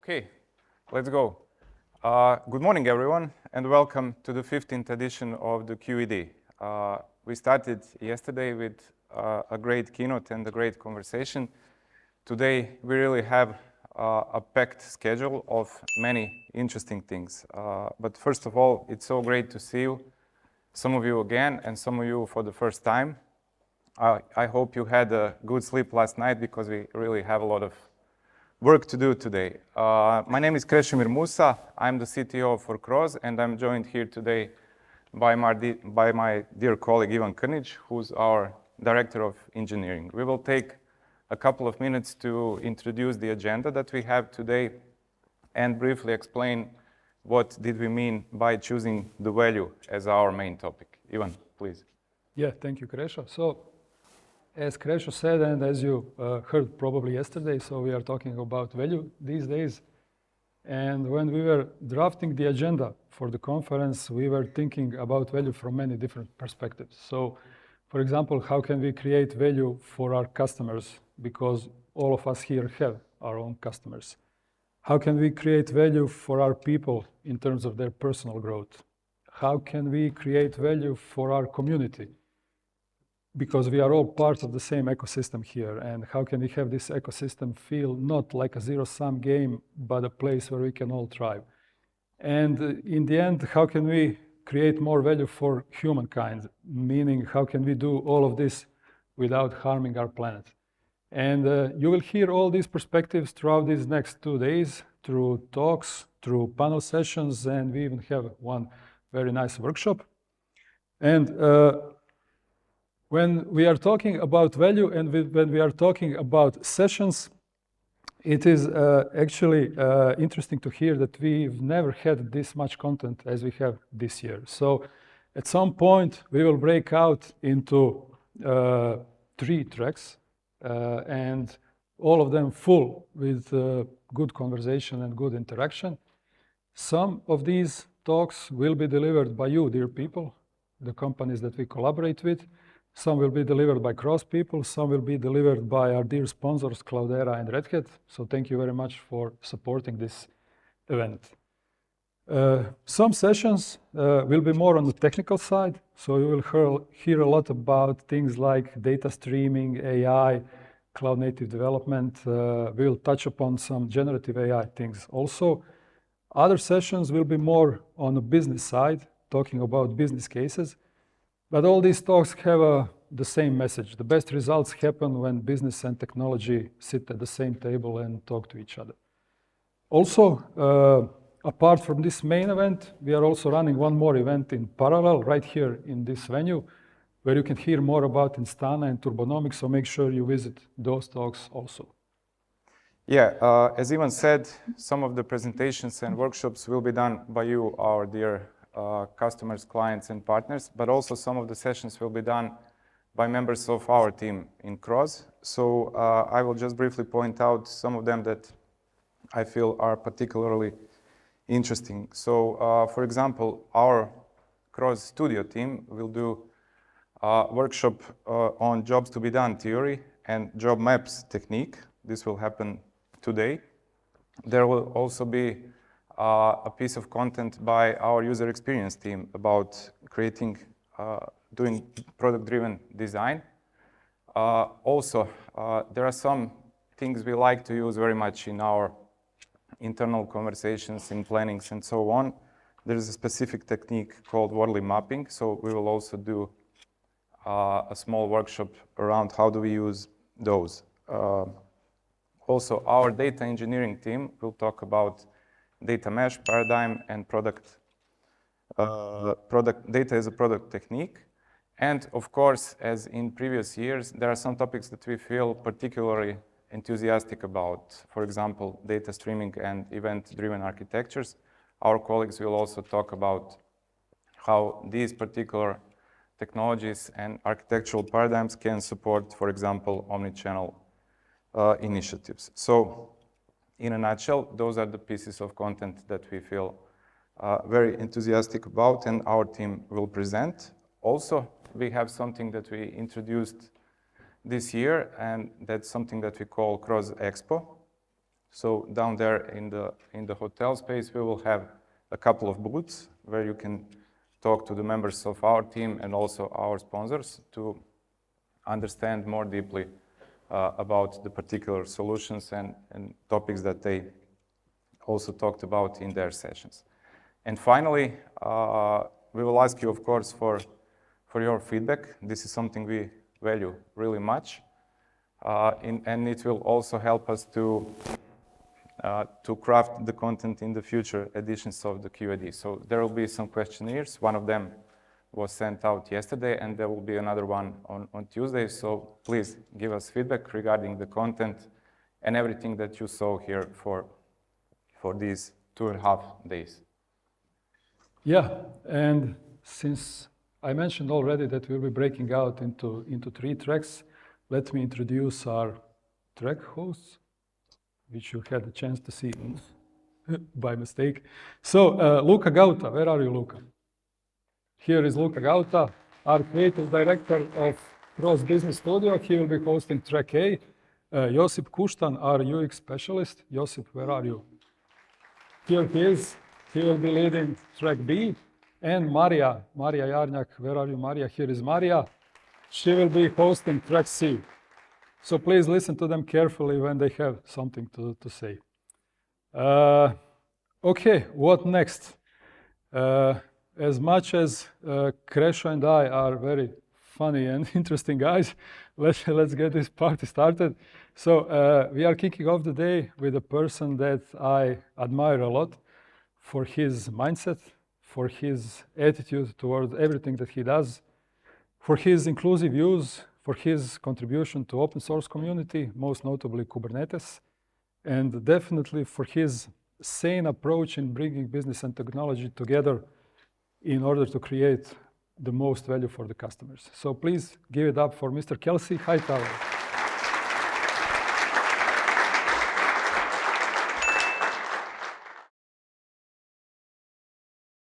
Okay, let's go. Good morning, everyone, and welcome to the 15th edition of the QED. We started yesterday with a great keynote and a great conversation. Today, we really have a packed schedule of many interesting things. But first of all, it's so great to see you, some of you again, and some of you for the first time. I hope you had a good sleep last night because we really have a lot of work to do today. My name is Krešimir Musa. I'm the CTO for CROZ, and I'm joined here today by my dear colleague Ivan Krnić, who's our Director of Engineering. We will take a couple of minutes to introduce the agenda that we have today and briefly explain what did we mean by choosing the value as our main topic. Ivan, please. Yeah, thank you, Krešo. So, as Krešo said, and as you heard probably yesterday, so we are talking about value these days. And when we were drafting the agenda for the conference, we were thinking about value from many different perspectives. So, for example, how can we create value for our customers? Because all of us here have our own customers. How can we create value for our people in terms of their personal growth? How can we create value for our community? Because we are all part of the same ecosystem here. And how can we have this ecosystem feel not like a zero-sum game, but a place where we can all thrive? And in the end, how can we create more value for humankind? Meaning, how can we do all of this without harming our planet? And you will hear all these perspectives throughout these next 2 days, through talks, through panel sessions, and we even have one very nice workshop. And when we are talking about value and when we are talking about sessions, it is actually interesting to hear that we've never had this much content as we have this year. So at some point, we will break out into 3 tracks, and all of them full with good conversation and good interaction. Some of these talks will be delivered by you, dear people, the companies that we collaborate with. Some will be delivered by CROZ people, some will be delivered by our dear sponsors, Cloudera and Red Hat. So thank you very much for supporting this event. Some sessions will be more on the technical side. So you will hear a lot about things like data streaming, AI, cloud native development. We will touch upon some generative AI things also. Other sessions will be more on the business side, talking about business cases. But all these talks have the same message. The best results happen when business and technology sit at the same table and talk to each other. Also, apart from this main event, we are also running one more event in parallel right here in this venue, where you can hear more about Instana and Turbonomics, so make sure you visit those talks also. Yeah, as Ivan said, some of the presentations and workshops will be done by you, our dear customers, clients, and partners, but also some of the sessions will be done by members of our team in CROZ. So I will just briefly point out some of them that I feel are particularly interesting. So for example, our CROZ studio team will do a workshop on jobs to be done theory and job maps technique. This will happen today. There will also be a piece of content by our user experience team about creating, doing product-driven design. Also, there are some things we like to use very much in our internal conversations, in plannings, and so on. There is a specific technique called Worley mapping, so we will also do a small workshop around how do we use those. Also, our data engineering team will talk about data mesh paradigm and data as a product technique. And of course, as in previous years, there are some topics that we feel particularly enthusiastic about. For example, data streaming and event-driven architectures. Our colleagues will also talk about how these particular technologies and architectural paradigms can support, for example, omnichannel initiatives. So, in a nutshell, those are the pieces of content that we feel very enthusiastic about and our team will present. Also, we have something that we introduced this year, and that's something that we call CROZ Expo. So down there in the hotel space, we will have a couple of booths where you can talk to the members of our team and also our sponsors to understand more deeply about the particular solutions and topics that they also talked about in their sessions. And finally, we will ask you, of course, for your feedback. This is something we value really much. And it will also help us to craft the content in the future editions of the QED. So there will be some questionnaires. One of them was sent out yesterday, and there will be another one on Tuesday. So please give us feedback regarding the content and everything that you saw here for these 2.5 days. Yeah, and since I mentioned already that we'll be breaking out into 3 tracks, let me introduce our track hosts, which you had a chance to see by mistake. So, Luka Gauta, where are you, Luka? Here is Luka Gauta, our creative director of CROZ Business Studio. He will be hosting track A. Josip Kuštan, our UX specialist. Josip, where are you? Here he is. He will be leading track B. And Marija Jarnjak, where are you, Marija? Here is Marija. She will be hosting track C. So please listen to them carefully when they have something to say. Okay, what next? As much as Krešo and I are very funny and interesting guys, let's get this party started. So we are kicking off the day with a person that I admire a lot for his mindset, for his attitude towards everything that he does, for his inclusive views, for his contribution to open source community, most notably Kubernetes, and definitely for his sane approach in bringing business and technology together in order to create the most value for the customers. So please give it up for Mr. Kelsey Hightower.